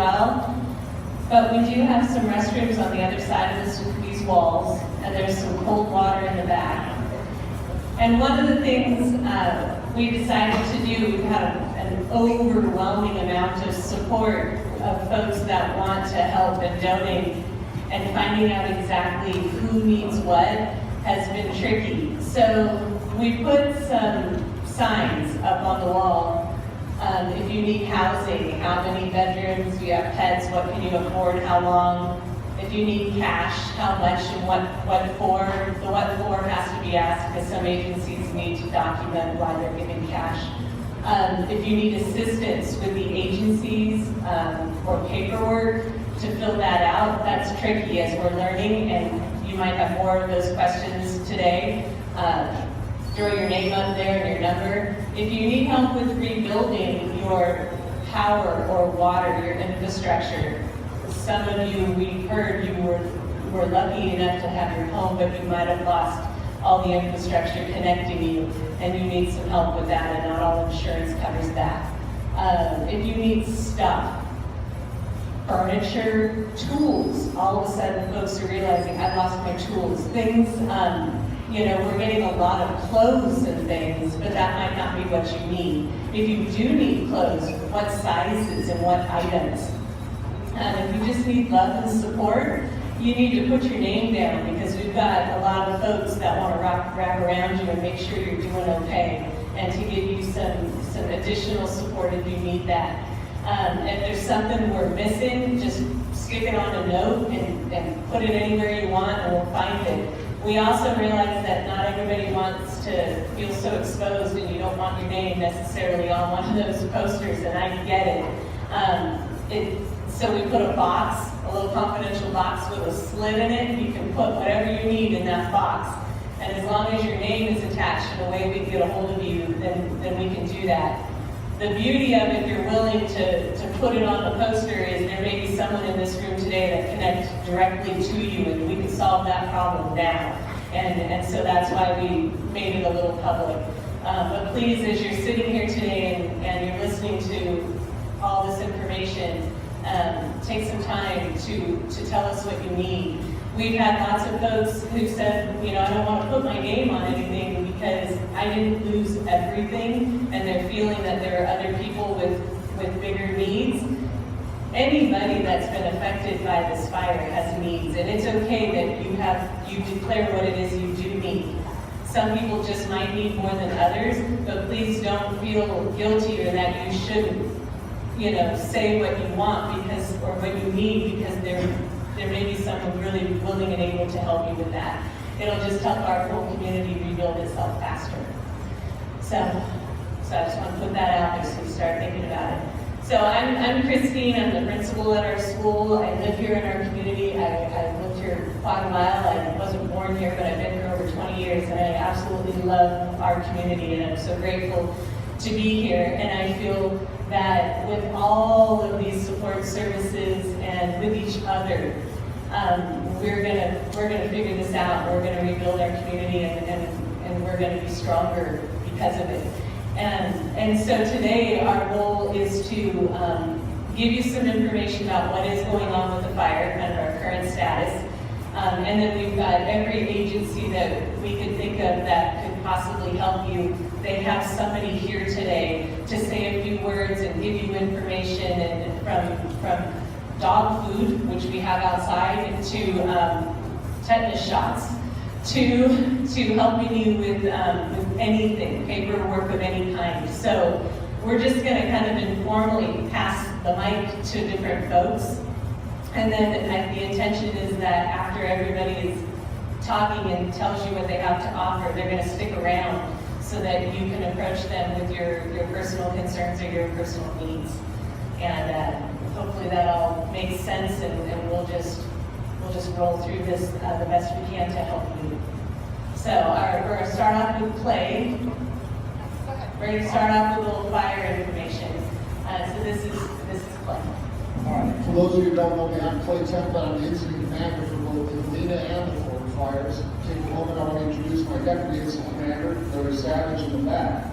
well. But we do have some restrooms on the other side of these walls, and there's some cold water in the back. And one of the things we decided to do, we've had an overwhelming amount of support of folks that want to help and donate, and finding out exactly who needs what has been tricky. So we put some signs up on the wall. If you need housing, how many bedrooms, do you have pets, what can you afford, how long? If you need cash, how much and what for? The what for has to be asked because some agencies need to document why they're giving cash. If you need assistance with the agencies or paperwork to fill that out, that's tricky as we're learning, and you might have more of those questions today. Throw your name up there and your number. If you need help with rebuilding your power or water, your infrastructure, some of you, we've heard you were lucky enough to have your home, but you might have lost all the infrastructure connecting you, and you need some help with that, and not all insurance covers that. If you need stuff, furniture, tools, all of a sudden folks are realizing, I lost my tools. Things, we're getting a lot of clothes and things, but that might not be what you need. If you do need clothes, what sizes and what items? If you just need love and support, you need to put your name down, because we've got a lot of folks that want to wrap around you and make sure you're doing okay, and to give you some additional support if you need that. If there's something we're missing, just stick it on a note and put it anywhere you want, and we'll find it. We also realize that not everybody wants to feel so exposed, and you don't want your name necessarily on one of those posters, and I get it. So we put a box, a little confidential box with a slit in it. You can put whatever you need in that box. And as long as your name is attached in a way we can get a hold of you, then we can do that. The beauty of it, if you're willing to put it on the poster, is there may be someone in this room today that connects directly to you, and we can solve that problem now. And so that's why we made it a little public. But please, as you're sitting here today and you're listening to all this information, take some time to tell us what you need. We've had lots of folks who said, I don't want to put my name on anything because I didn't lose everything, and they're feeling that there are other people with bigger needs. Anybody that's been affected by this fire has needs, and it's okay that you declare what it is you do need. Some people just might need more than others, but please don't feel guilty or that you shouldn't say what you want or what you need, because there may be someone really willing and able to help you with that. It'll just help our whole community rebuild itself faster. So I just want to put that out there so you start thinking about it. So I'm Christine, I'm the principal at our school. I live here in our community. I lived here quite a while. I wasn't born here, but I've been here over 20 years, and I absolutely love our community, and I'm so grateful to be here. And I feel that with all of these support services and with each other, we're gonna figure this out. We're gonna rebuild our community, and we're gonna be stronger because of it. And so today our goal is to give you some information about what is going on with the fire, kind of our current status. And then we've got every agency that we could think of that could possibly help you. They have somebody here today to say a few words and give you information, and from dog food, which we have outside, to tetanus shots, to helping you with anything, paperwork of any kind. So we're just going to kind of informally pass the mic to different folks. And then the intention is that after everybody is talking and tells you what they have to offer, they're going to stick around so that you can approach them with your personal concerns or your personal needs. And hopefully that all makes sense, and we'll just roll through this the best we can to help you. So we're going to start off with Clay. We're going to start off with a little fire information. So this is Clay. All right. For those of you who don't know me, I'm Clay Temple. I'm the incident commander for both the Helena and the Fort fires. Take a moment, I want to introduce my deputy incident commander, Larry Savage, in the back.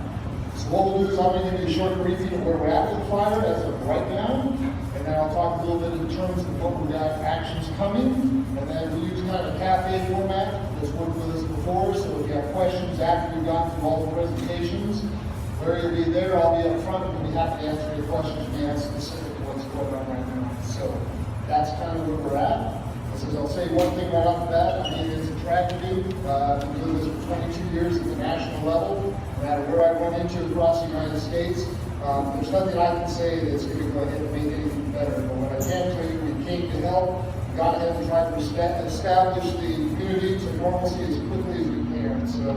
So what we'll do is I'm going to give you a short briefing of where we're at with the fire as of right now, and then I'll talk a a little bit in terms of what we got actions coming, and then we use kind of a cafe format that's worked with us before, so if you have questions after we've gone through all the presentations, Larry will be there, I'll be up front, and we'll be happy to answer any questions we have specific to what's going on right now. So that's kind of where we're at. As I'll say one thing right off the bat, I mean, it's a tragedy. I've been doing this for 22 years at the national level, no matter where I run into across the United States. There's nothing I can say that's going to go ahead and make anything better. But what I can tell you, we came to help. We got ahead and tried to establish the community to normalcy as quickly as we can. So,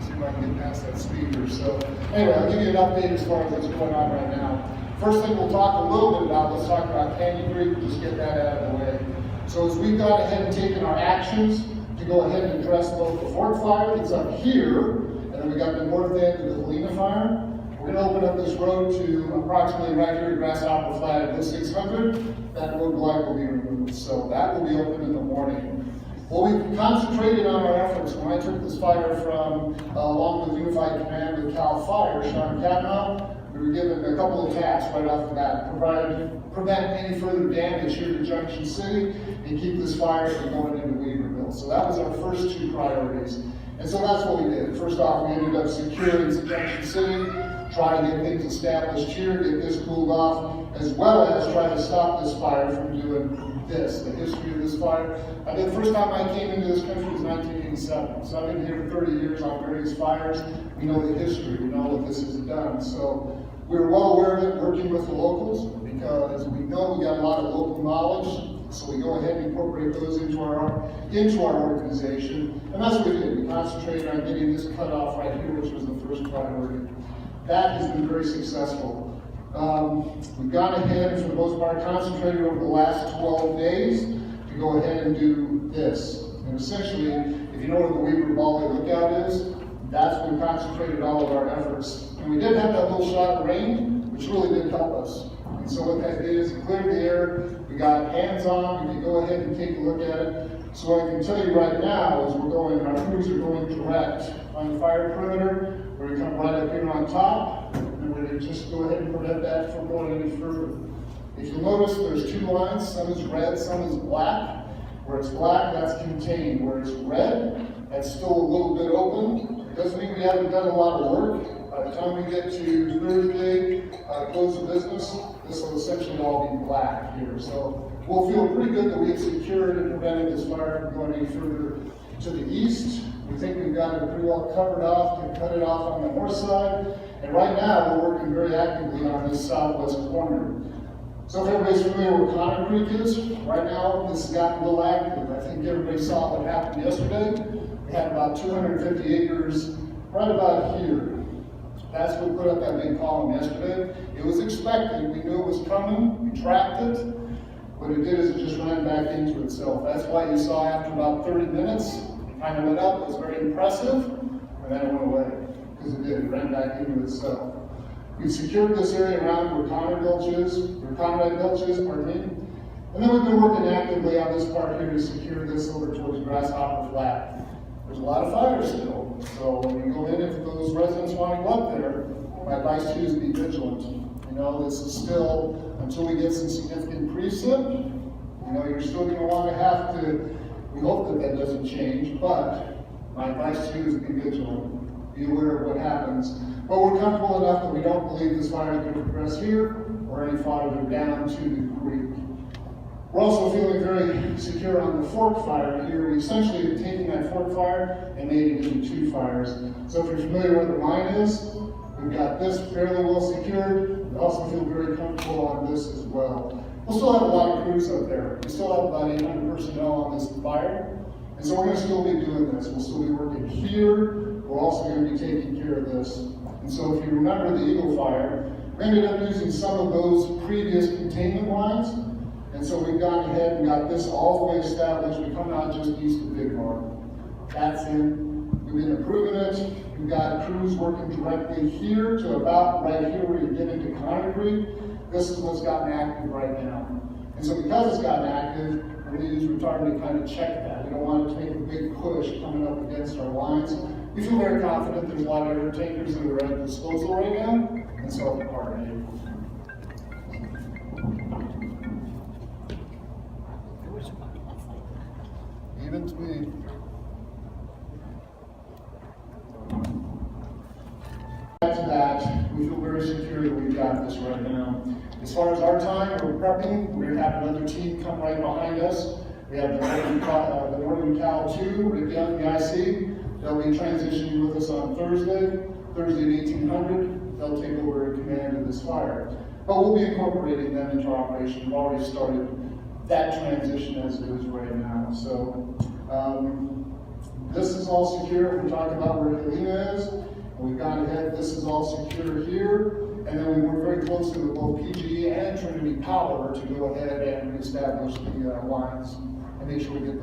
see if I can get past that speaker. So, anyway, I'll give you an update as far as what's going on right now. First thing we'll talk a little bit about, let's talk about Canyon Creek, just get that out of the way. So as we've gone ahead and taken our actions to go ahead and address both the Fork Fire that's up here, and then we got the north end of the Helena Fire, we're going to open up this road to approximately right here at Grasshopper Flat at 0600. That road block will be removed. So that will be open in the morning. Well, we've concentrated on our efforts. When I took this fire from along with Unified Command with CAL FIRE, Sean Kavanaugh, we were given a couple of tasks right off the bat. Prevent any further damage here to Junction City and keep this fire from going into Weaverville. So that was our first two priorities. And so that's what we did. First off, we ended up securing Junction City, try to get things established here, get this cooled off, as well as try to stop this fire from doing this, the history of this fire. The first time I came into this country was 1987. So I've been here 30 years on various fires. We know the history, we know what this has done. So we're well aware of it, working with the locals, because we know we got a lot of local knowledge. So we go ahead and incorporate those into our organization. And that's what we did. We concentrated on getting this cut off right here, which was the first priority. That has been very successful. We've gone ahead and for the most part concentrated over the last 12 days to go ahead and do this. And essentially, if you know where the Weaver Valley Lookout is, that's where we concentrated all of our efforts. And we did have that little shot of rain, which really did help us. And so what that did is it cleared the air, we got hands-on, we can go ahead and take a look at it. So what I can tell you right now is our crews are going direct on the fire perimeter. We're going to come right up here on top, and we're going to just go ahead and prevent that from going any further. If you'll notice, there's two lines, some is red, some is black. Where it's black, that's contained. Where it's red, that's still a little bit open. It doesn't mean we haven't done a lot of work. By the time we get to Thursday, close of business, this will essentially all be black here. So we'll feel pretty good that we have secured and prevented this fire from going any further to the east. We think we've got it pretty well covered off and cut it off on the north side. And right now, we're working very actively on this southwest corner. So if everybody's familiar with Connor Creek is, right now, this has gotten a little active. I think everybody saw what happened yesterday. We had about 250 acres right about here. That's what put up that big column yesterday. It was expected. We knew it was coming. We tracked it. What it did is it just ran back into itself. That's why you saw after about 30 minutes, it kind of went up. It was very impressive. And then it went away. Because it did. It ran back into itself. We secured this area around where Conrad Gulch is, pardon me. And then we've been working actively on this part here to secure this over towards Grasshopper Flat. There's a lot of fires still. So when you go in, if those residents want to go up there, my advice to you is be vigilant. You know, this is still, until we get some significant precip, you know, you're still going to want to have to, we hope that that doesn't change, but my advice to you is be vigilant. Be aware of what happens. But we're comfortable enough that we don't believe this fire is going to progress here or any farther down to the creek. We're also feeling very secure on the Fork Fire here. We essentially have taken that Fork Fire and made it into two fires. So if you're familiar with where the mine is, we've got this fairly well secured. We also feel very comfortable on this as well. We'll still have a lot of crews up there. We still have about 800 personnel on this fire. And so we're going to still be doing this. We'll still be working here. We're also going to be taking care of this. And so if you remember the Eagle Fire, we ended up using some of those previous containment lines. And so we've gone ahead and got this all the way established. We come out just east of Big Barn. That's in. We've been improving it. We've got crews working directly here to about right here where you get into Connor Creek. This is what's gotten active right now. And so because it's gotten active, we're going to use retardant to kind of check that. We don't want it to make a big push coming up against our lines. We feel very confident there's a lot of air tankers that are at disposal right now, and so are we. got this right now. As far as our time, we're prepping. We're going to have another team come right behind us. We have the Northern Cal 2, Rick Young, the IC. They'll be transitioning with us on Thursday at 1800. They'll take over command of this fire. But we'll be incorporating them into our operation. We've already started that transition as it is right now. So this is all secure. We talked about where Helena is, and we've gone ahead. This is all secure here. And then we work very closely with both PGE and Trinity Power to go ahead and reestablish the lines and make sure we get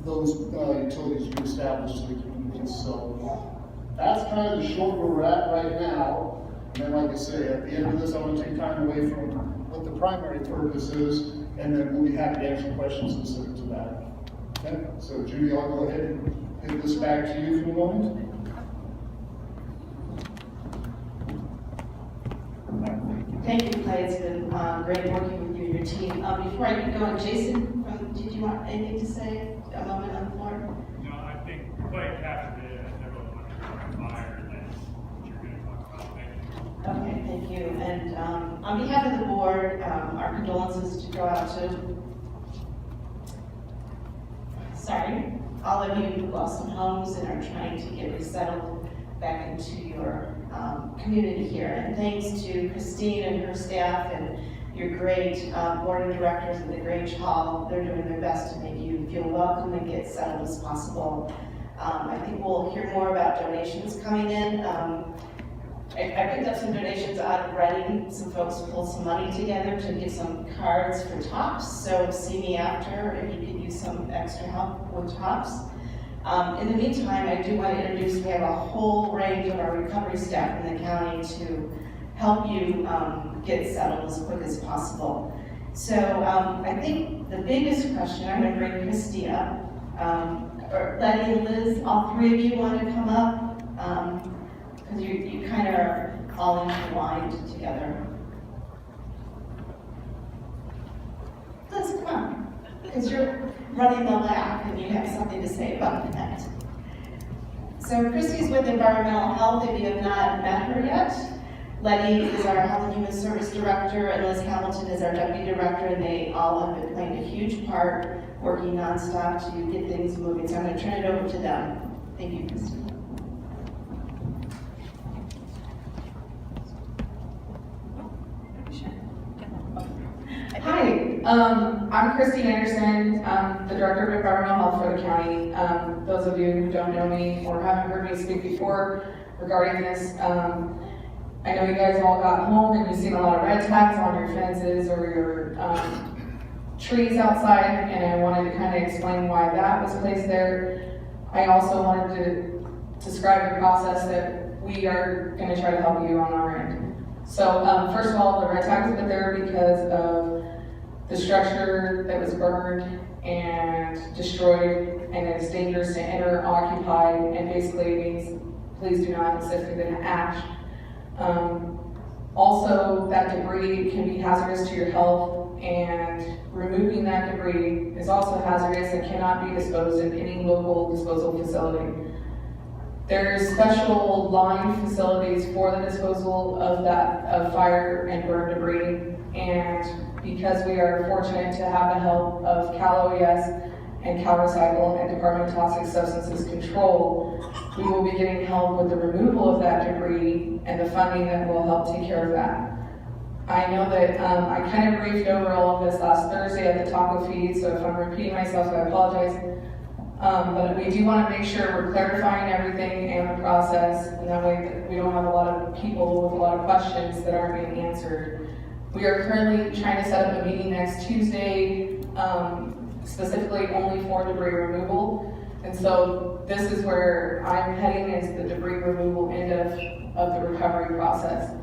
those utilities reestablished to the communities. So that's kind of the short where we're at right now. And then, like I say, at the end of this, I want to take time away from what the primary purpose is, and then we'll be happy to answer questions specific to that. Okay? So, Judy, I'll go ahead and give this back to you for a moment. Thank you, Clay. It's been great working with you and your team. Before I get going, Jason, did you want anything to say? A moment on the floor? No, I think Clay captured it. I never want to fire, and that's what you're going to talk about. Thank you. Okay, thank you. And on behalf of the board, our condolences to go out to, all of you who lost some homes and are trying to get resettled back into your community here. And thanks to Christine and her staff and your great board of directors at the Grange Hall. They're doing their best to make you feel welcome and get settled as possible. I think we'll hear more about donations coming in. I picked up some donations out of Reading. Some folks pulled some money together to get some cards for tops. So see me after if you could use some extra help with tops. In the meantime, I do want to introduce, we have a whole range of our recovery staff in the county to help you get settled as quick as possible. So I think the biggest question, I'm going to bring Christy up, or Letty and Liz, all three of you want to come up, because you kind of are all intertwined together. Liz, come on, because you're running the lab and you have something to say about that. So Christy's with Environmental Health, if you have not met her yet. Letty is our Health and Human Service Director, and Liz Hamilton is our Deputy Director, and they all have been playing a huge part, working nonstop to get things moving. So I'm going to turn it over to them. Thank you, Christy. Hi, I'm Christy Anderson. I'm the Director of Environmental Health for the county. Those of you who don't know me or haven't heard me speak before regarding this, I know you guys all got home and you've seen a lot of red tags on your fences or your trees outside, and I wanted to kind of explain why that was placed there. I also wanted to describe the process that we are going to try to help you on our end. So first of all, the red tag was put there because of the structure that was burned and destroyed, and it's dangerous to enter, occupy, and basically means please do not sit through the ash. Also, that debris can be hazardous to your health, and removing that debris is also hazardous and cannot be disposed in any local disposal facility. There's special line facilities for the disposal of fire and burn debris, and because we are fortunate to have the help of Cal OES and Cal Recycle and Department of Toxic Substances Control, we will be getting help with the removal of that debris and the funding that will help take care of that. I know that I kind of briefed over all of this last Thursday at the taco feed, so if I'm repeating myself, I apologize. But we do want to make sure we're clarifying everything and the process, and that way we don't have a lot of people with a lot of questions that aren't being answered. We are currently trying to set up a meeting next Tuesday, specifically only for debris removal. And so this is where I'm heading, is the debris removal end of the recovery process.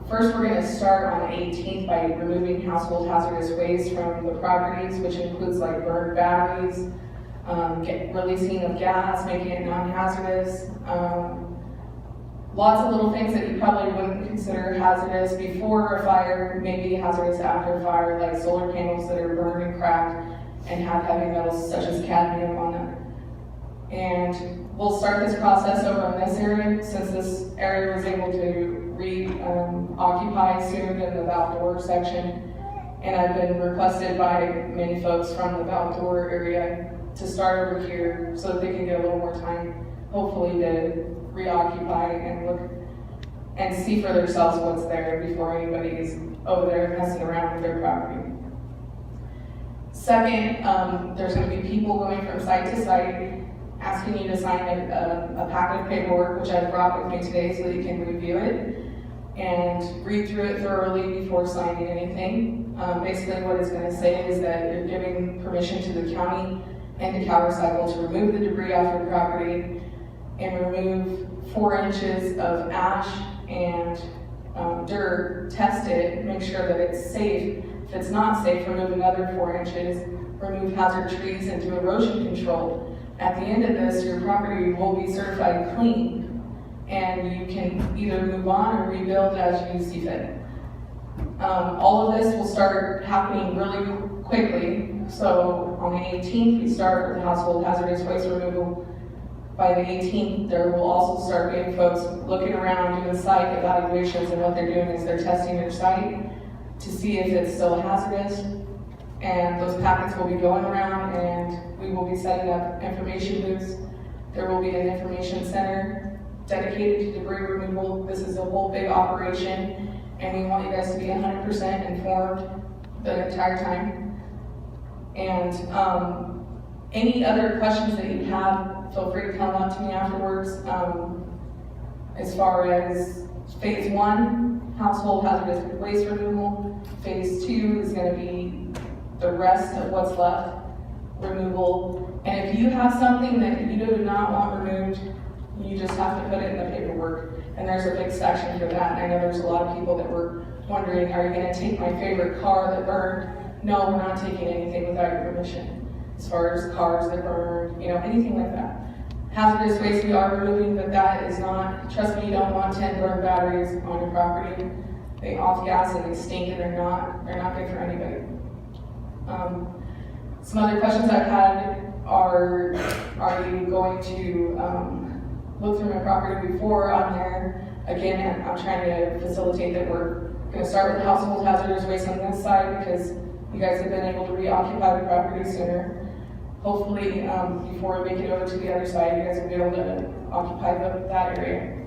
First, we're going to start on the 18th by removing household hazardous waste from the properties, which includes like burned batteries, releasing of gas, making it non-hazardous. Lots of little things that you probably wouldn't consider hazardous before a fire, maybe hazardous after a fire, like solar panels that are burned and cracked and have heavy metals such as cadmium on them. And we'll start this process over in this area, since this area was able to occupy sooner than the outdoor section. And I've been requested by many folks from the outdoor area to start over here so that they can get a little more time, hopefully, to reoccupy and look and see for themselves what's there before anybody is over there messing around with their property. Second, there's going to be people going from site to site asking you to sign a packet of paperwork, which I've brought with me today so that you can review it and read through it thoroughly before signing anything. Basically what it's going to say is that you're giving permission to the county and to CalRecycle to remove the debris off your property and remove 4 inches of ash and dirt, test it, make sure that it's safe. If it's not safe, remove another 4 inches, remove hazard trees and do erosion control. At the end of this, your property will be certified clean, and you can either move on or rebuild as you see fit. All of this will start happening really quickly. So on the 18th, we start with household hazardous waste removal. By the 18th, there will also start being folks looking around doing site evaluations, and what they're doing is they're testing your site to see if it's still hazardous. And those packets will be going around, and we will be setting up information booths. There will be an information center dedicated to debris removal. This is a whole big operation, and we want you guys to be 100% informed the entire time. And any other questions that you have, feel free to come up to me afterwards. As far as phase 1, household hazardous waste removal, phase 2 is going to be the rest of what's left, removal. And if you have something that you do not want removed, you just have to put it in the paperwork. And there's a big section for that. And I know there's a lot of people that were wondering, are you going to take my favorite car that burned? No, we're not taking anything without your permission. As far as cars that burned, anything like that. Hazardous waste we are removing, but that is not, trust me, you don't want 10 burned batteries on your property. They off gas and they stink, and they're not good for anybody. Some other questions I've had are you going to look through my property before I'm there? Again, I'm trying to facilitate that we're going to start with the household hazardous waste on this side, because you guys have been able to reoccupy the property sooner. Hopefully, before we make it over to the other side, you guys will be able to occupy that area.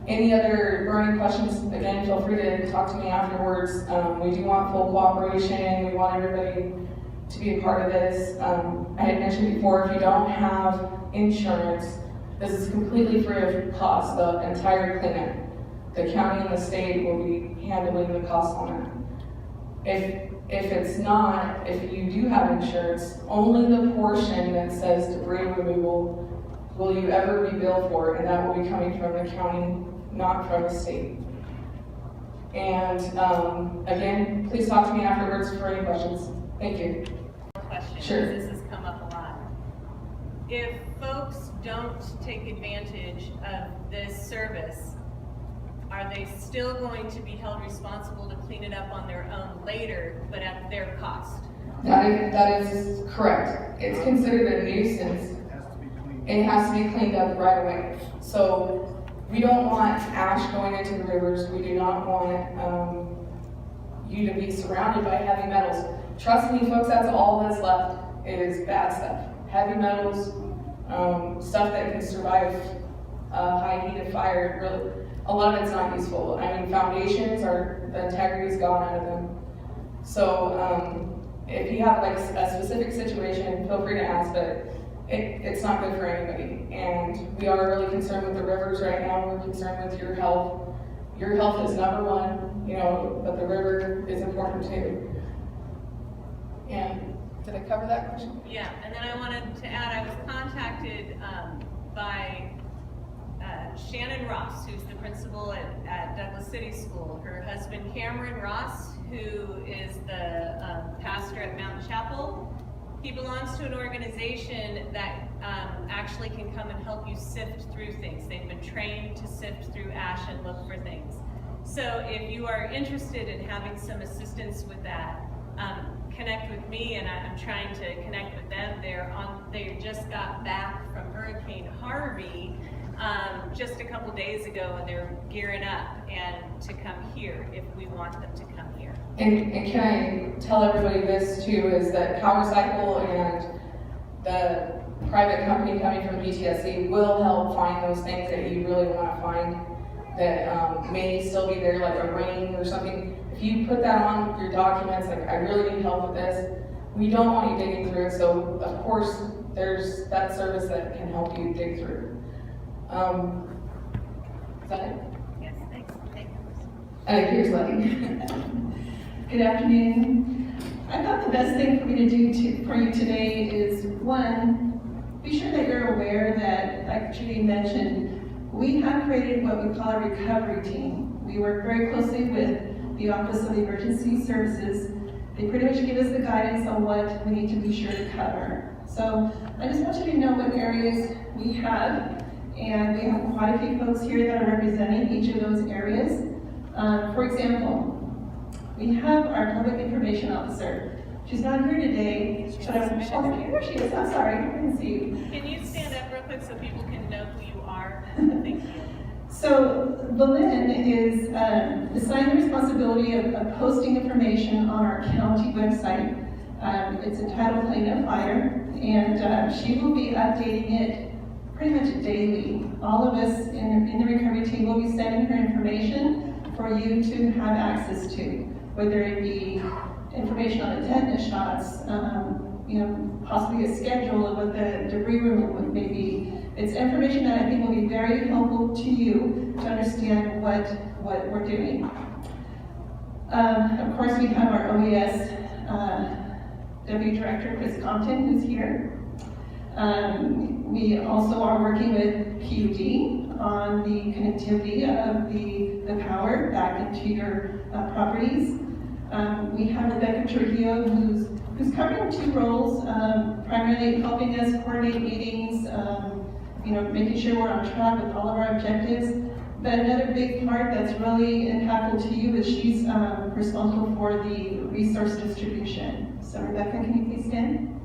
Any other burning questions, again, feel free to talk to me afterwards. We do want full cooperation. We want everybody to be a part of this. I had mentioned before, if you don't have insurance, this is completely free of cost, the entire cleanup. The county and the state will be handling the cost on that. If it's not, if you do have insurance, only the portion that says debris removal will you ever be billed for, and that will be coming from the county, not from the state. And again, please talk to me afterwards for any questions. Thank you. Question, Sure. because this has come up a lot. If folks don't take advantage of this service, are they still going to be held responsible to clean it up on their own later, but at their cost? That is correct. It's considered a nuisance. It has to be cleaned up right away. So we don't want ash going into the rivers. We do not want you to be surrounded by heavy metals. Trust me, folks, that's all that's left is bad stuff. Heavy metals, stuff that can survive high heat of fire. Really, a lot of it's not useful. I mean, foundations the integrity's gone out of them. So if you have like a specific situation, feel free to ask, but it's not good for anybody. And we are really concerned with the rivers right now. We're concerned with your health. Your health is number one, but the river is important too. And did I cover that question? Yeah, and then I wanted to add, I was contacted by Shannon Ross, who's the principal at Douglas City School. Her husband Cameron Ross, who is the pastor at Mountain Chapel, he belongs to an organization that actually can come and help you sift through things. They've been trained to sift through ash and look for things. So if you are interested in having some assistance with that, connect with me, and I'm trying to connect with them. They just got back from Hurricane Harvey just a couple days ago, and they're gearing up and to come here if we want them to come here. And can I tell everybody this too, is that Cal Recycle and the private company coming from BTSC will help find those things that you really want to find that may still be there, like a ring or something. If you put that on your documents, like I really need help with this, we don't want you digging through it, so of course there's that service that can help you dig through. Is that it? Yes, thanks. Here's Letty. Good afternoon. I thought the best thing for me to do for you today is, one, be sure that you're aware that, like Judy mentioned, we have created what we call a recovery team. We work very closely with the Office of Emergency Services. They pretty much give us the guidance on what we need to be sure to cover. So I just want you to know what areas we have, and we have quite a few folks here that are representing each of those areas. For example, we have our public information officer. She's not here today, but here she is. I'm sorry, I didn't see you. Can you stand up real quick so people can know who you are? Thank you. So Belinda is assigned the responsibility of posting information on our county website. It's entitled Helena Fire, and she will be updating it pretty much daily. All of us in the recovery team will be sending her information for you to have access to, whether it be information on the tetanus shots, possibly a schedule of what the debris removal may be. It's information that I think will be very helpful to you to understand what we're doing. Of course, we have our OES Deputy Director, Chris Compton, who's here. We also are working with PUD on the connectivity of the power back into your properties. We have Rebecca Trujillo, who's covering two roles, primarily helping us coordinate meetings, making sure we're on track with all of our objectives. But another big part that's really impactful to you is she's responsible for the resource distribution. So Rebecca, can you please stand?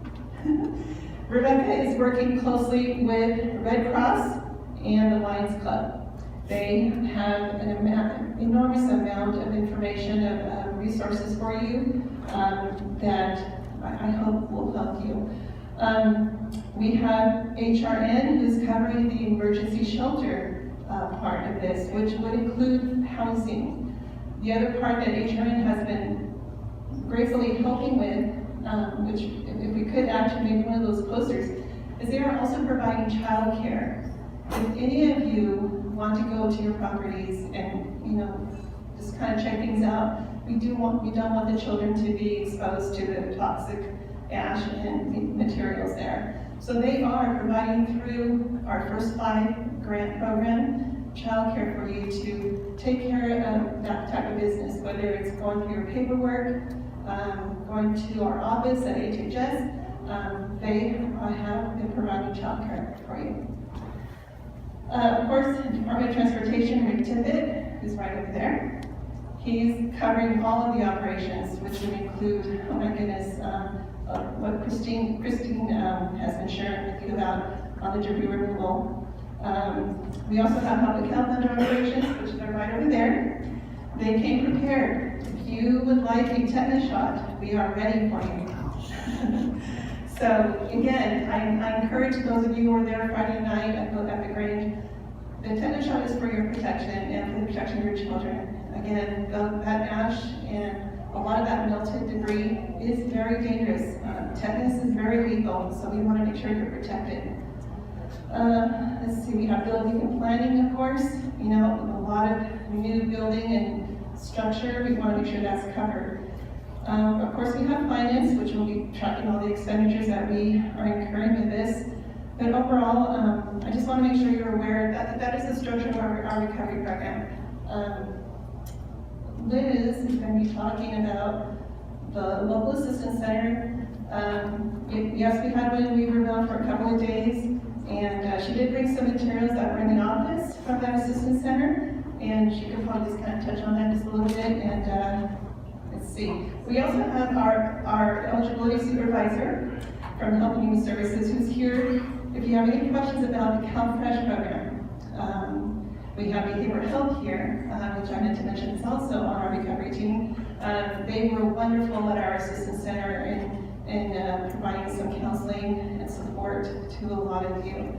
Rebecca is working closely with Red Cross and the Lions Club. They have an enormous amount of information, of resources for you that I hope will help you. We have HRN, who's covering the emergency shelter part of this, which would include housing. The other part that HRN has been gratefully helping with, which if we could actually make one of those posters, is they are also providing childcare. If any of you want to go to your properties and just kind of check things out, we don't want the children to be exposed to the toxic ash and materials there. So they are providing through our First 5 grant program childcare for you to take care of that type of business, whether it's going through your paperwork, going to our office at HHS. They have been providing childcare for you. Of course, Department of Transportation, Rick Tippett, who's right over there. He's covering all of the operations, which would include, oh my goodness, what Christine has been sharing with you about on the debris removal. We also have public health under operations, which are right over there. They came prepared. If you would like a tetanus shot, we are ready for you. So again, I encourage those of you who were there Friday night at the Grange, the tetanus shot is for your protection and for the protection of your children. Again, that ash and a lot of that melted debris is very dangerous. Tetanus is very lethal, so we want to make sure you're protected. Let's see, we have building and planning, of course. A lot of new building and structure, we want to make sure that's covered. Of course, we have finance, which will be tracking all the expenditures that we are incurring with this. But overall, I just want to make sure you're aware that that is the structure of our recovery program. Liz is going to be talking about the local assistance center. Yes, we had one in Weaverville for a couple of days, and she did bring some materials that were in the office from that assistance center, and she could probably just kind of touch on that just a little bit. And let's see. see. We also have our eligibility supervisor from Health and Human Services who's here. If you have any questions about the CalFresh program, we have behavioral health here, which I meant to mention is also on our recovery team. They were wonderful at our assistance center in providing some counseling and support to a lot of you.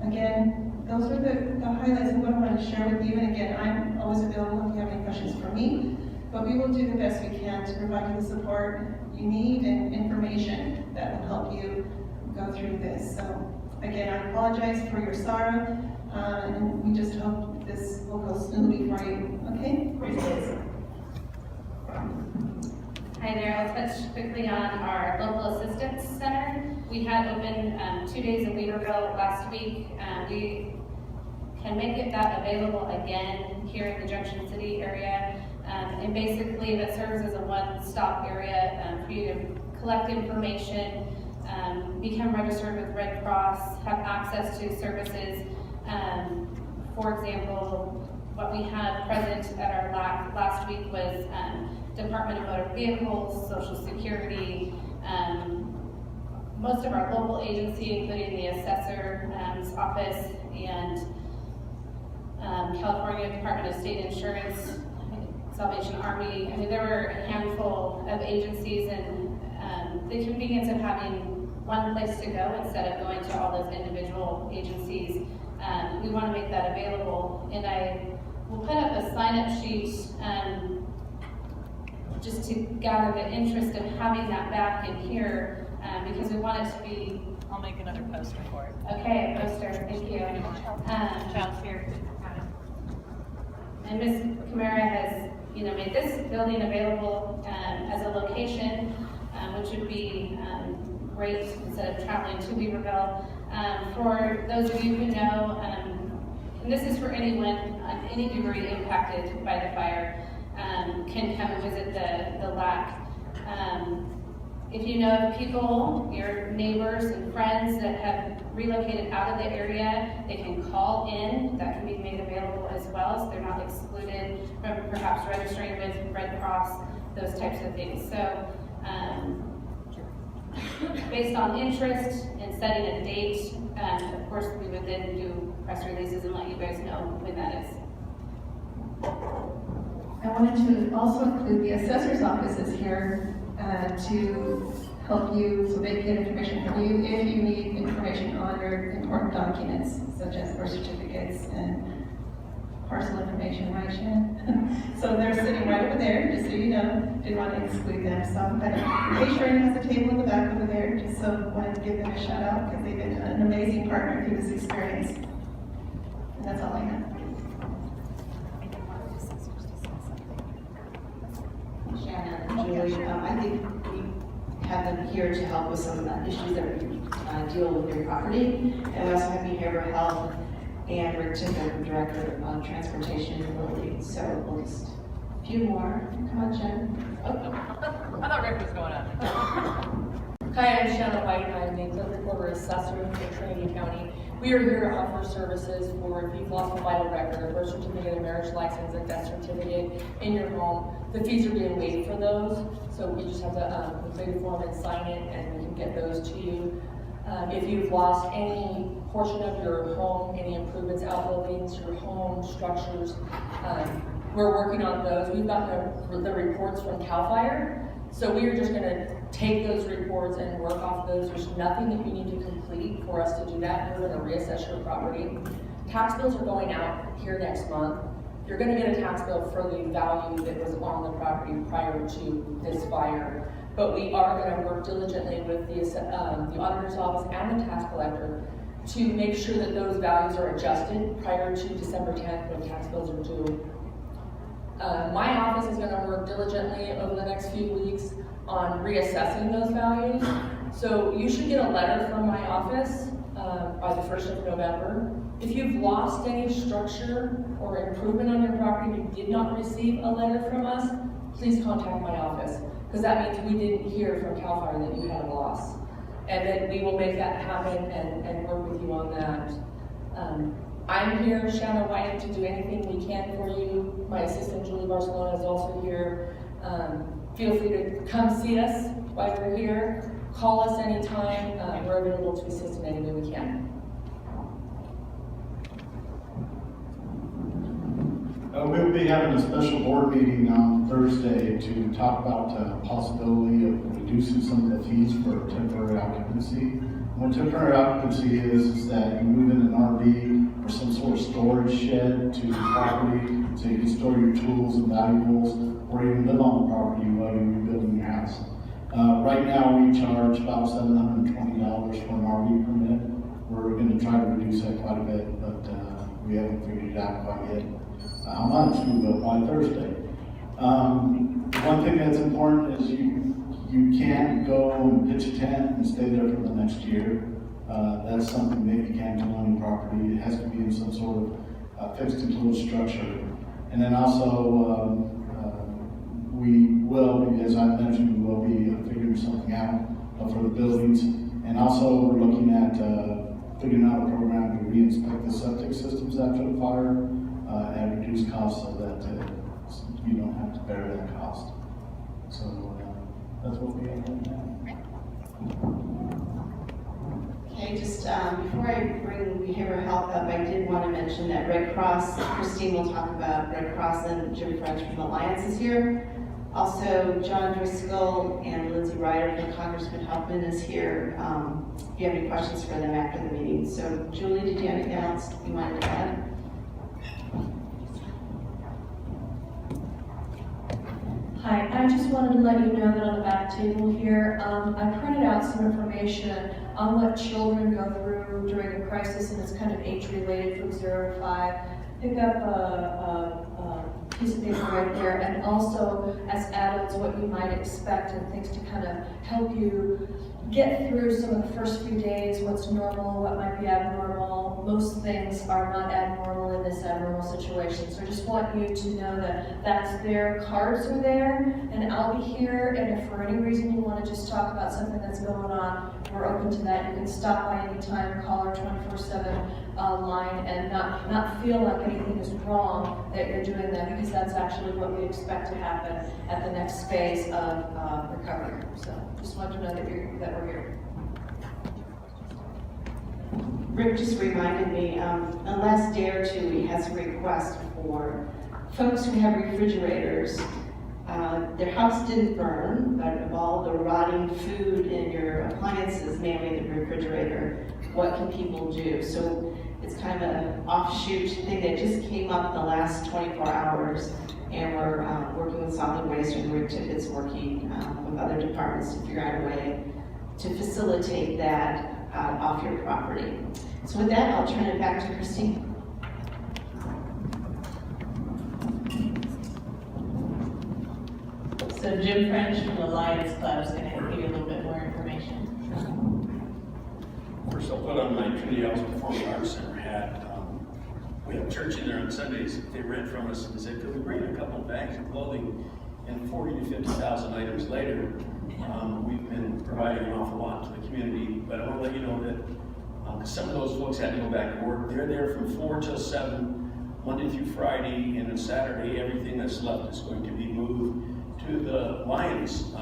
Again, those are the highlights of what I want to share with you. And again, I'm always available if you have any questions for me. But we will do the best we can to provide you the support you need and information that will help you go through this. So again, I apologize for your sorrow, and we just hope this will go smoothly for you. Okay? Please. Hi there, I'll touch quickly on our local assistance center. We had open 2 days in Weaverville last week. We can make that available again here in the Junction City area. And basically that serves as a one-stop area for you to collect information, become registered with Red Cross, have access to services. For example, what we had present at our last week was Department of Motor Vehicles, Social Security, most of our local agency, including the assessor's office and California Department of State Insurance, Salvation Army. I mean, there were a handful of agencies, and the convenience of having one place to go instead of going to all those individual agencies. We want to make that available, and I will put up a sign-up sheet just to gather the interest of having that back in here, because we want it to be. I'll make another poster for it. Okay, a poster, thank you. Child care. And Ms. Camara has, made this building available as a location, which would be great instead of traveling to Weaverville. For those of you who know, and this is for anyone on any degree impacted by the fire, can come visit the LAC. If you know of people, your neighbors and friends that have relocated out of the area, they can call in. That can be made available as well, so they're not excluded from perhaps registering with Red Cross, those types of things. So, based on interest in setting a date, of course, we would then do press releases and let you guys know when that is. I wanted to also include the assessor's office is here to help you, so they get information from you if you need information on your important documents, such as birth certificates and parcel information, right, Shannon? So they're sitting right over there, just so you know, didn't want to exclude them. So, but Sharon has a table in the back over there, just so I wanted to give them a shout out because they've been an amazing partner through this experience. And that's all I have. Shannon, Julie, I think we have them here to help with some of the issues that we deal with your property. And we also have behavioral health and Rick Tiffin, Director of Transportation and Mobility. So we'll just a few more. Come on, Jen. Oh. I thought Rick was going on. Hi, I'm Shannon White. I'm the Clerk Recorder Assessor for Trinity County. We are here to offer services for if you've lost a vital record, a birth certificate, a marriage license, a death certificate in your home. The fees are being waived for those, so we just have to complete a form and sign it, and we can get those to you. If you've lost any portion of your home, any improvements, outbuildings, your home structures, we're working on those. We've got the reports from CAL FIRE, so we are just going to take those reports and work off those. There's nothing that you need to complete for us to do that. We're going to reassess your property. Tax bills are going out here next month. You're going to get a tax bill for the value that was on the property prior to this fire. But we are going to work diligently with the auditor's office and the tax collector to make sure that those values are adjusted prior to December 10th when tax bills are due. My office is going to work diligently over the next few weeks on reassessing those values. So you should get a letter from my office by the 1st of November. If you've lost any structure or improvement on your property and you did not receive a letter from us, please contact my office, because that means we didn't hear from CAL FIRE that you had a loss. And then we will make that happen and work with you on that. I'm here, Shannon White, to do anything we can for you. My assistant, Julie Barcelona, is also here. feel free to come see us while you're here. Call us anytime. We're available to assist in any way we can. We'll be having a special board meeting on Thursday to talk about the possibility of reducing some of the fees for temporary occupancy. What temporary occupancy is that you move in an RV or some sort of storage shed to the property so you can store your tools and valuables, or even live on the property while you're rebuilding your house. Right now, we charge about $720 for an RV permit. We're going to try to reduce that quite a bit, but we haven't figured it out quite yet. How much? We will by Thursday. One thing that's important is you can't go and pitch a tent and stay there for the next year. That's something that you can't do on your property. It has to be in some sort of fixed enclosed structure. And then also, we will, as I mentioned, we will be figuring something out for the buildings. And also, we're looking at figuring out a program to re-inspect the septic systems after the fire and reduce costs so that you don't have to bear that cost. So that's what we have right now. Okay, just before I bring behavioral health up, I did want to mention that Red Cross, Christine will talk about Red Cross, and Jim French from Alliance is here. Also, John Driscoll and Lindsay Ryder from Congressman Huffman is here. If you have any questions for them after the meeting. So, Julie, did you have anything else you wanted to add? Hi, I just wanted to let you know that on the back table here, I printed out some information on what children go through during a crisis, and it's kind of age-related from 0 to 5. Pick up a piece of paper right there, and also as adults, what you might expect and things to kind of help you get through some of the first few days, what's normal, what might be abnormal. Most things are not abnormal in this abnormal situation. So I just want you to know that that's there, cards are there, and I'll be here, and if for any reason you want to just talk about something that's going on, we're open to that. You can stop by anytime, call our 24/7 line, and not feel like anything is wrong that you're doing that, because that's actually what we expect to happen at the next phase of recovery. So just want to know that we're here. Rick just reminded me, the last day or two, he has a request for folks who have refrigerators. Their house didn't burn, but of all the rotting food in your appliances, mainly the refrigerator, what can people do? So it's kind of an offshoot thing that just came up in the last 24 hours, and we're working with solid waste, and Rick Tippett's working with other departments to figure out a way to facilitate that off your property. So with that, I'll turn it back to Christine. So Jim French from the Lions Club is going to give you a little bit more information. First, I'll put on my Trinity House Performing Arts Center hat. We have church in there on Sundays. They rent from us and say, could we bring a couple of bags of clothing? And 40 to 50,000 items later, we've been providing an awful lot to the community. But I want to let you know that some of those folks had to go back to work. They're there from 4 till 7, Monday through Friday, and on Saturday, everything that's left is going to be moved to the Lions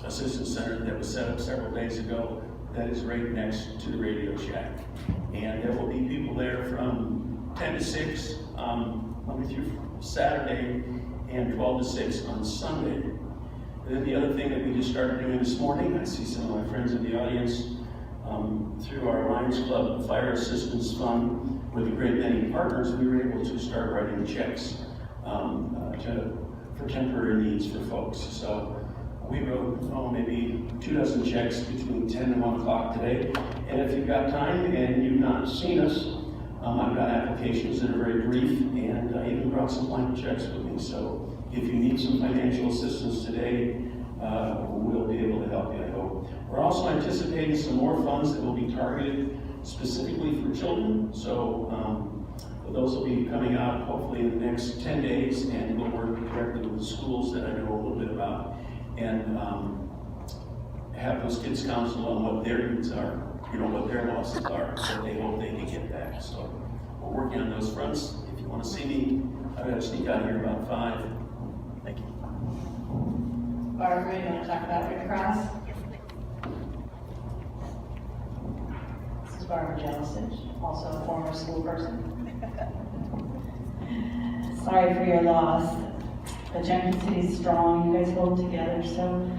Assistance Center that was set up several days ago. That is right next to the Radio Shack. And there will be people there from 10 to 6 Monday through Saturday, and 12 to 6 on Sunday. And then the other thing that we just started doing this morning, I see some of my friends in the audience, through our Lions Club Fire Assistance Fund, with a great many partners, we were able to start writing checks for temporary needs for folks. So we wrote maybe 24 checks between 10 and 1 o'clock today. And if you've got time and you've not seen us, I've got applications that are very brief, and I even brought some blank checks with me. So if you need some financial assistance today, we'll be able to help you, I hope. We're also anticipating some more funds that will be targeted specifically for children. So those will be coming out hopefully in the next 10 days, and we'll work directly with the schools that I know a little bit about, and have those kids counsel on what their needs are, what their losses are, so they hope they can get back. So we're working on those fronts. If you want to see me, I've got to sneak out here about 5. Thank you. Barbara, you want to talk about Red Cross? This is Barbara Jelisich, also a former school person. Sorry for your loss, but Junction City's strong, you guys hold together, so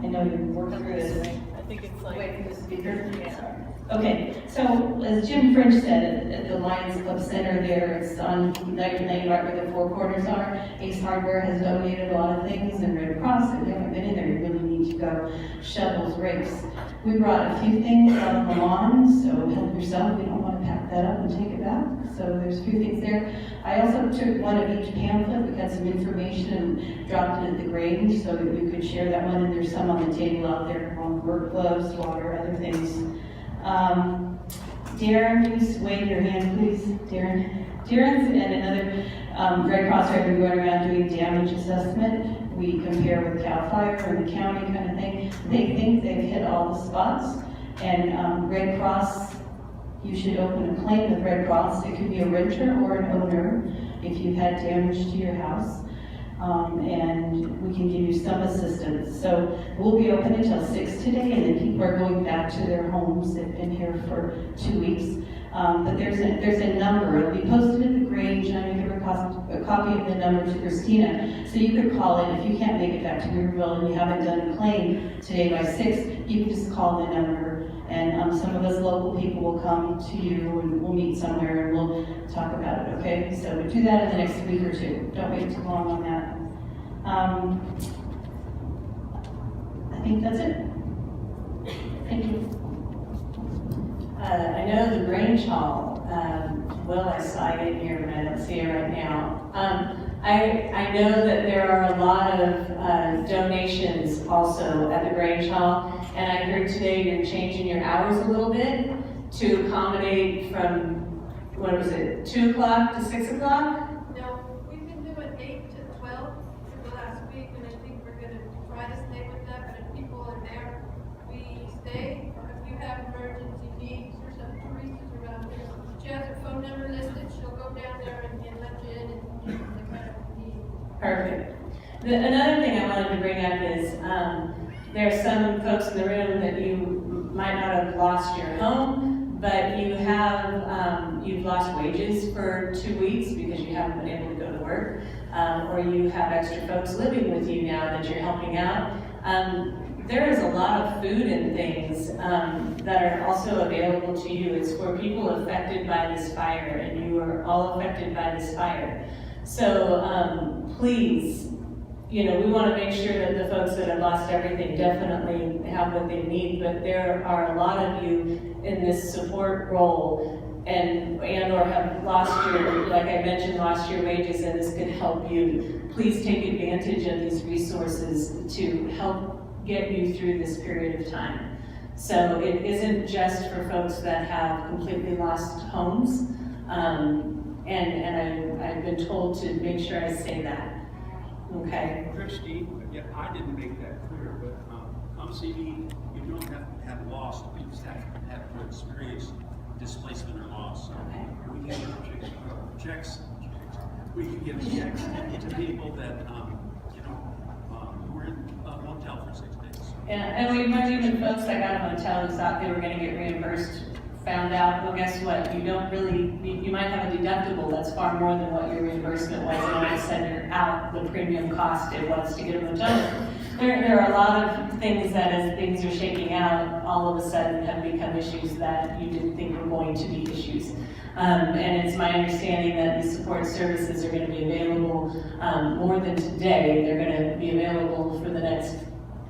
I know you worked through this. I think it's like. Wait for the speaker. Yeah. Okay, so as Jim French said, at the Lions Club Center there, it's on United Lane, right where the four corners are. Ace Hardware has donated a lot of things, and Red Cross, if you haven't been in there, you really need to go. Shovels, rakes. We brought a few things out on the lawn, so help yourself. We don't want to pack that up and take it back. So there's a few things there. I also took one of each pamphlet. We got some information and dropped it at the Grange so that you could share that one. And there's some on the table out there on work gloves, water, other things. Darren, please wave your hand, please. Darren's and another Red Cross are going around doing damage assessment. We compare with CAL FIRE and the county kind of thing. They think they've hit all the spots. And Red Cross, you should open a claim with Red Cross. It could be a renter or an owner if you've had damage to your house. And we can give you some assistance. So we'll be open until 6 today, and then people are going back to their homes. They've been here for 2 weeks. But there's a number. It'll be posted at the Grange, and I'm going to give a copy of the number to Christina. So you could call it if you can't make it back to Weaverville and you haven't done a claim today by 6. You can just call the number, and some of us local people will come to you, and we'll meet somewhere and we'll talk about it. Okay? So do that in the next week or 2. Don't wait too long on that. I think that's it. Thank you. I know the Grange Hall, Will, I saw you in here, but I don't see it right now. I know that there are a lot of donations also at the Grange Hall, and I heard today you're changing your hours a little bit to accommodate from, what was it, 2 o'clock to 6 o'clock? No, we've been doing 8 to 12 for the last week, and I think we're gonna try to stay with that, but if people are there, we stay, or if you have emergency needs, or some Teresa's around here. She has her phone number listed, she'll go down there and let you in and give you the kind of need. Perfect. Another thing I wanted to bring up is there are some folks in the room that you might not have lost your home, but you have you've lost wages for 2 weeks because you haven't been able to go to work, or you have extra folks living with you now that you're helping out. There is a lot of food and things that are also available to you. It's for people affected by this fire, and you are all affected by this fire. So please, you know, we want to make sure that the folks that have lost everything definitely have what they need, but there are a lot of you in this support role and or have lost your, like I mentioned, lost your wages, and this could help you. Please take advantage of these resources to help get you through this period of time. So it isn't just for folks that have completely lost homes, and I've been told to make sure I say that. Okay. Christine, yeah, I didn't make that clear, but come see me. You don't have to have lost, you just have to experience displacement or loss. Okay. We can give checks. We can give checks to people that who were in a motel for 6 days. And we might even folks that got a motel who thought they were going to get reimbursed, found out, well, guess what? You don't really, you might have a deductible that's far more than what your reimbursement was, and all of a sudden you're out the premium cost it was to get a motel. There are a lot of things that as things are shaking out, all of a sudden have become issues that you didn't think were going to be issues. And it's my understanding that these support services are going to be available more than today. They're going to be available for the next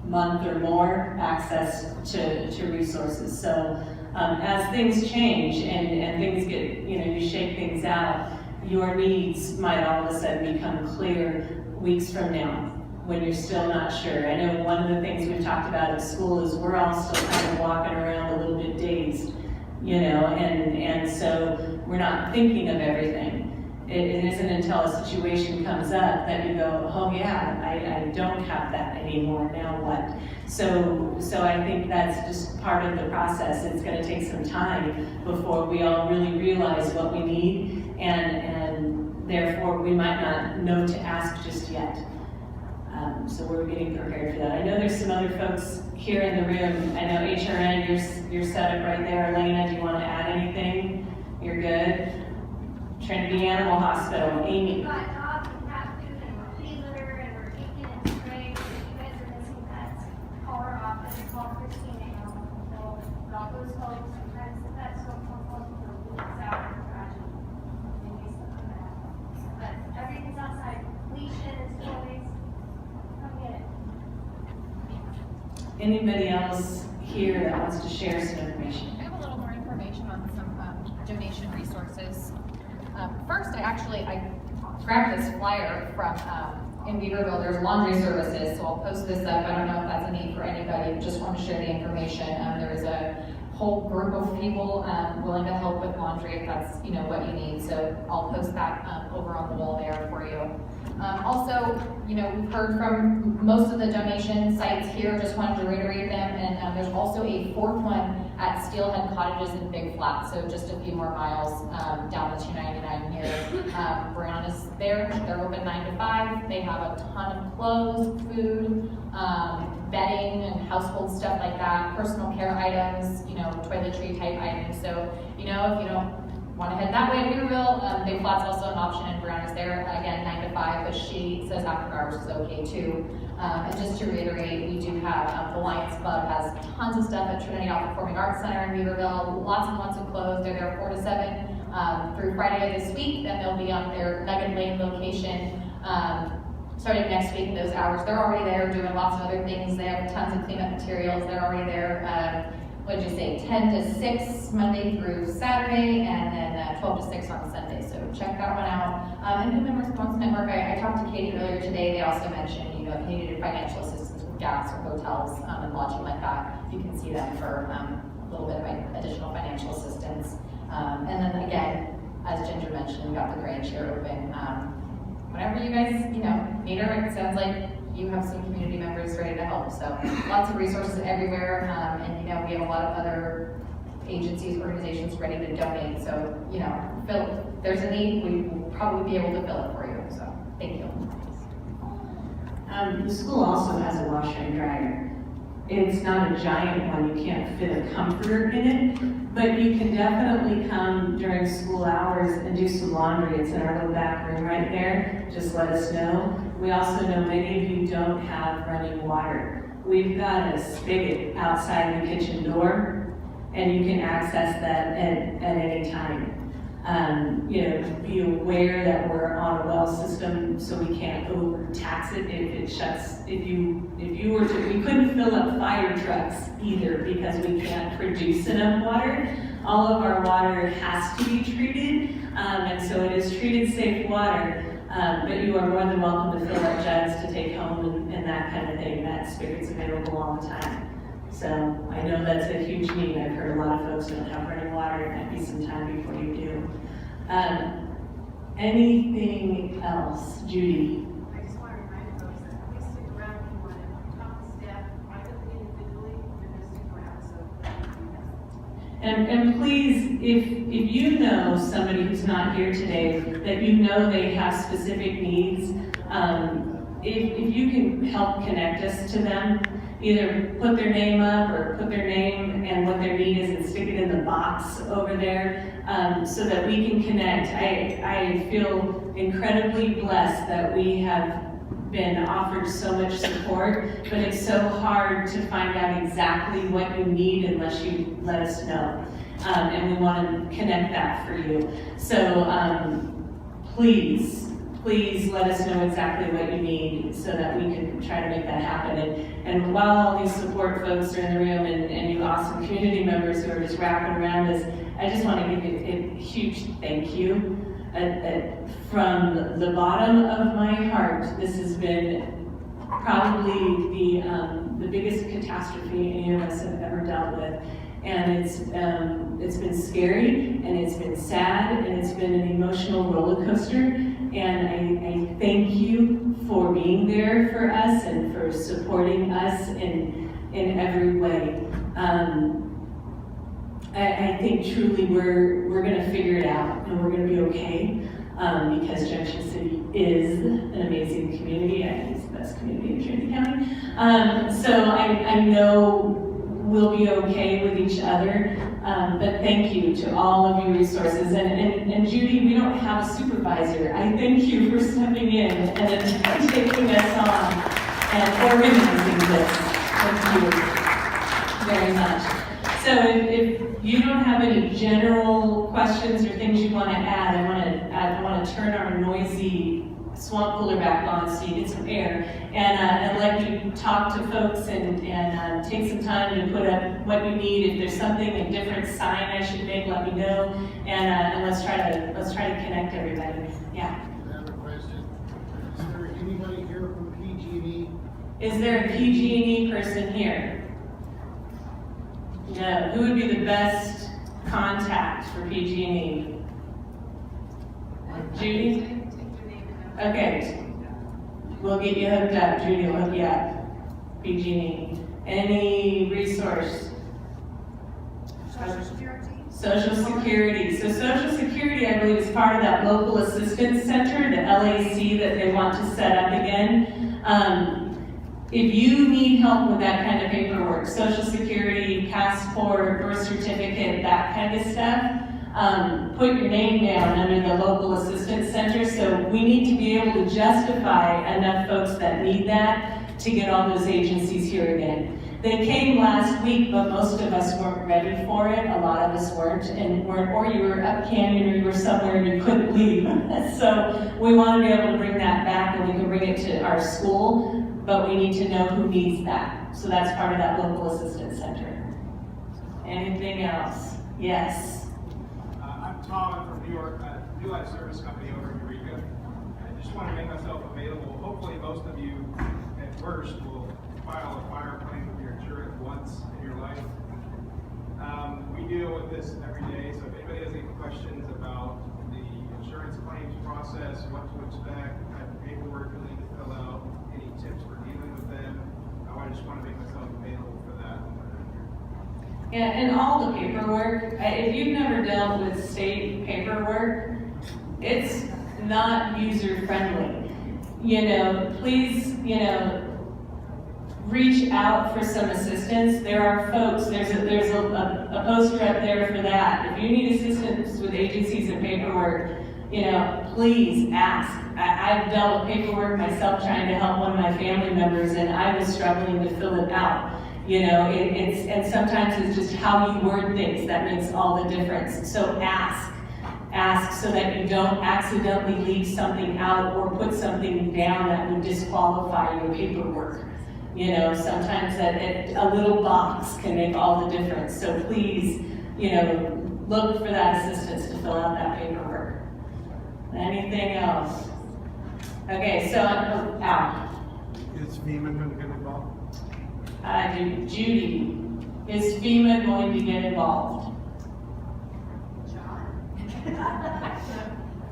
month or more, access to resources. So as things change and things get, you shake things out, your needs might all of a sudden become clear weeks from now when you're still not sure. I know one of the things we've talked about at school is we're all still kind of walking around a little bit dazed, and so we're not thinking of everything. It isn't until a situation comes up that you go, oh yeah, I don't have that anymore, now what? So I think that's just part of the process. It's going to take some time before we all really realize what we need, and therefore we might not know to ask just yet. So we're getting prepared for that. I know there's some other folks here in the room. I know HRN, you're set up right there. Elena, do you want to add anything? You're good. Trinity Animal Hospital, Amy. We've got dogs and cat food and we're flea litter and we're taking and spraying. If you guys are missing pets, call our office, call Christine Animal Control. But all those folks, sometimes the pets don't come home for weeks out and trash them. They need something to happen. But everything's outside. Leashes, toys, come get it. Anybody else here that wants to share some information? I have a little more information on some donation resources. First, I grabbed this flyer from in Beaverville. There's laundry services, so I'll post this up. I don't know if that's a need for anybody, but just want to share the information. There's a whole group of people willing to help with laundry if that's what you need. So I'll post that over on the wall there for you. Also, we've heard from most of the donation sites here, just wanted to reiterate them, and there's also a fourth one at Steelhead Cottages in Big Flat, so just a few more miles down the 299 here. Brianna's there, they're open 9 to 5, they have a ton of clothes, food, bedding and household stuff like that, personal care items, toiletry type items, so if you don't want to head that way to Beaverville, Big Flat's also an option, and Brianna's there, again, 9 to 5, but she says after hours is okay too. And just to reiterate, we do have, the Lions Club has tons of stuff at Trinity Performing Arts Center in Beaverville, lots and lots of clothes. They're there 4 to 7 through Friday of this week, then they'll be on their Nugget Lane location starting next week in those hours. They're already there doing lots of other things. They have tons of cleanup materials. They're already there, 10 to 6 Monday through Saturday, and then 12 to 6 on Sunday. So check that one out. And Human Response Network, I talked to Katie earlier today. They also mentioned, if you needed financial assistance with gas or hotels and lodging like that, you can see them for a little bit of additional financial assistance. And then again, as Ginger mentioned, we got the grant share open. Whenever you guys, need her, it sounds like you have some community members ready to help. So lots of resources everywhere, and we have a lot of other agencies, organizations ready to donate. So if there's a need, we will probably be able to fill it for you. So thank you. The school also has a washer and dryer. It's not a giant one, you can't fit a comforter in it, but you can definitely come during school hours and do some laundry. It's in our little back room right there. Just let us know. We also know many of you don't have running water. We've got a spigot outside the kitchen door, and you can access that at any time. Be aware that we're on a well system, so we can't overtax it if it shuts. We couldn't fill up fire trucks either because we can't produce enough water. All of our water has to be treated, and so it is treated safe water. But you are more than welcome to fill up jugs to take home and that kind of thing. That spigot's available all the time. So I know that's a huge need. I've heard a lot of folks don't have running water. It might be some time before you do. Anything else, Judy? I just want to remind folks that please stick around if you want to talk to staff privately, individually, and just stick around. So. And please, if you know somebody who's not here today, that they have specific needs, if you can help connect us to them, either put their name up or put their name and what their need is and stick it in the box over there so that we can connect. I feel incredibly blessed that we have been offered so much support, but it's so hard to find out exactly what you need unless you let us know. And we want to connect that for you. So please let us know exactly what you need so that we can try to make that happen. And while all these support folks are in the room and you awesome community members who are just wrapping around us, I just want to give you a huge thank you. From the bottom of my heart, this has been probably the biggest catastrophe any of us have ever dealt with. And it's been scary, and it's been sad, and it's been an emotional roller coaster. And I thank you for being there for us and for supporting us in every way. I think truly we're going to figure it out, and we're going to be okay because Junction City is an amazing community. I think it's the best community in Trinity County. So I know we'll be okay with each other. But thank you to all of you resources. And Judy, we don't have a supervisor. I thank you for stepping in and taking us on and organizing this. Thank you very much. So if you don't have any general questions or things you want to add, I want to turn our noisy swamp cooler back on so you get some air, and let you talk to folks and take some time to put up what you need. If there's something, a different sign I should make, let me know, and let's try to connect everybody. Yeah. I have a question. Is there anybody here from PG&E? Is there a PG&E person here? No. Who would be the best contact for PG&E? Judy? Okay, we'll get you hooked up. Judy will hook you up. PG&E. Any resource? Social Security? Social Security. So Social Security, I believe, is part of that local assistance center, the LAC that they want to set up again. If you need help with that kind of paperwork, Social Security, passport, birth certificate, that kind of stuff, put your name down under the local assistance center. So we need to be able to justify enough folks that need that to get all those agencies here again. They came last week, but most of us weren't ready for it. A lot of us weren't, or you were up canyon, or you were somewhere and you couldn't leave. So we want to be able to bring that back, and we can bring it to our school, but we need to know who needs that. So that's part of that local assistance center. Anything else? Yes. I'm Tom. I'm from New York, New Life Service Company over in Eureka. I just want to make myself available. Hopefully most of you, at worst, will file a fire claim with your insurance once in your life. We deal with this every day, so if anybody has any questions about the insurance claims process, what to expect, what type of paperwork you'll need to fill out, any tips for dealing with them, I just want to make myself available for that. Yeah, and all the paperwork, if you've never dealt with state paperwork, it's not user-friendly. Please, reach out for some assistance. There are folks, there's a poster up there for that. If you need assistance with agencies and paperwork, please ask. I've dealt with paperwork myself trying to help one of my family members, and I was struggling to fill it out. And sometimes it's just how you word things that makes all the difference. So ask so that you don't accidentally leave something out or put something down that would disqualify your paperwork. Sometimes a little box can make all the difference. So please, look for that assistance to fill out that paperwork. Anything else? Okay, so Al. Is FEMA going to get involved? Judy, is FEMA going to get involved? John?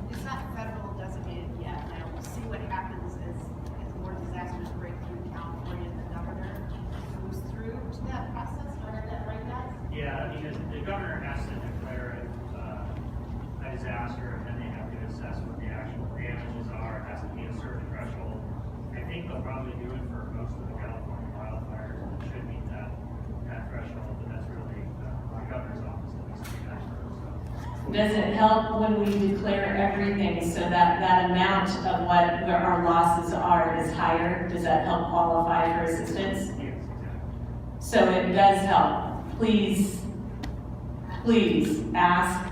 It's not federal designated yet. Now, we'll see what happens as more disasters break through California and the governor moves through to that process. Do I heard that right, guys? Yeah, the governor has to declare it a disaster, and then they have to assess what the actual damages are. It has to be a certain threshold. I think they'll probably do it for most of the California wildfires. It should meet that threshold, but that's really the governor's office that needs to do that first. Does it help when we declare everything so that amount of what our losses are is higher? Does that help qualify for assistance? Yes, exactly. So it does help. Please ask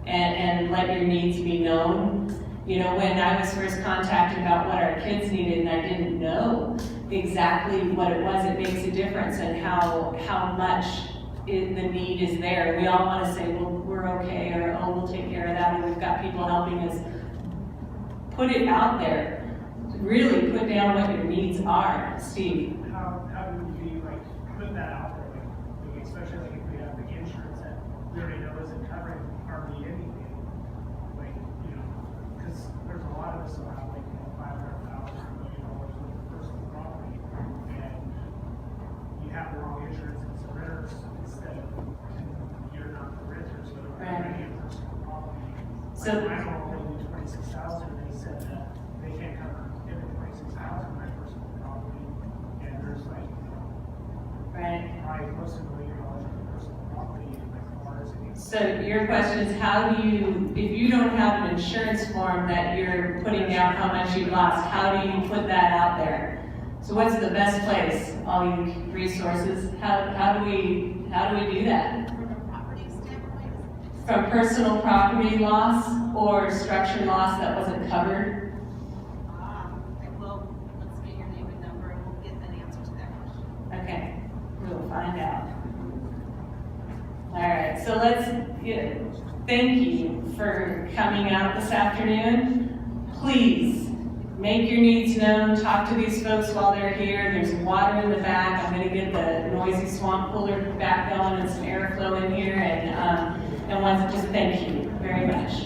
and let your needs be known. When I was first contacted about what our kids needed and I didn't know exactly what it was, it makes a difference in how much the need is there. We all want to say, well, we're okay, or oh, we'll take care of that, and we've got people helping us. Put it out there. Really put down what your needs are. Steve. How do we put that out there? Especially if we have the insurance that we already know isn't covering hardly anything. Because there's a lot of us who have $500,000, $1 million worth of personal property, and you have the wrong insurance and it's a renters instead of you're not the renter, so you're renting a personal property. So I don't know, maybe 26,000. They said that they my most familiar knowledge of personal property and my cars. So your question is, how do you, if you don't have an insurance form that you're putting down how much you lost, how do you put that out there? So what's the best place? All you resources, how do we do that? From a property standpoint, From personal property loss or structure loss that wasn't covered? well, let's get your name and number and we'll get an answer to that question. Okay, we'll find out. All right, so let's, thank you for coming out this afternoon. Please, make your needs known, talk to these folks while they're here. There's water in the back. I'm gonna get the noisy swamp cooler back going and some airflow in here, and once, just thank you very much.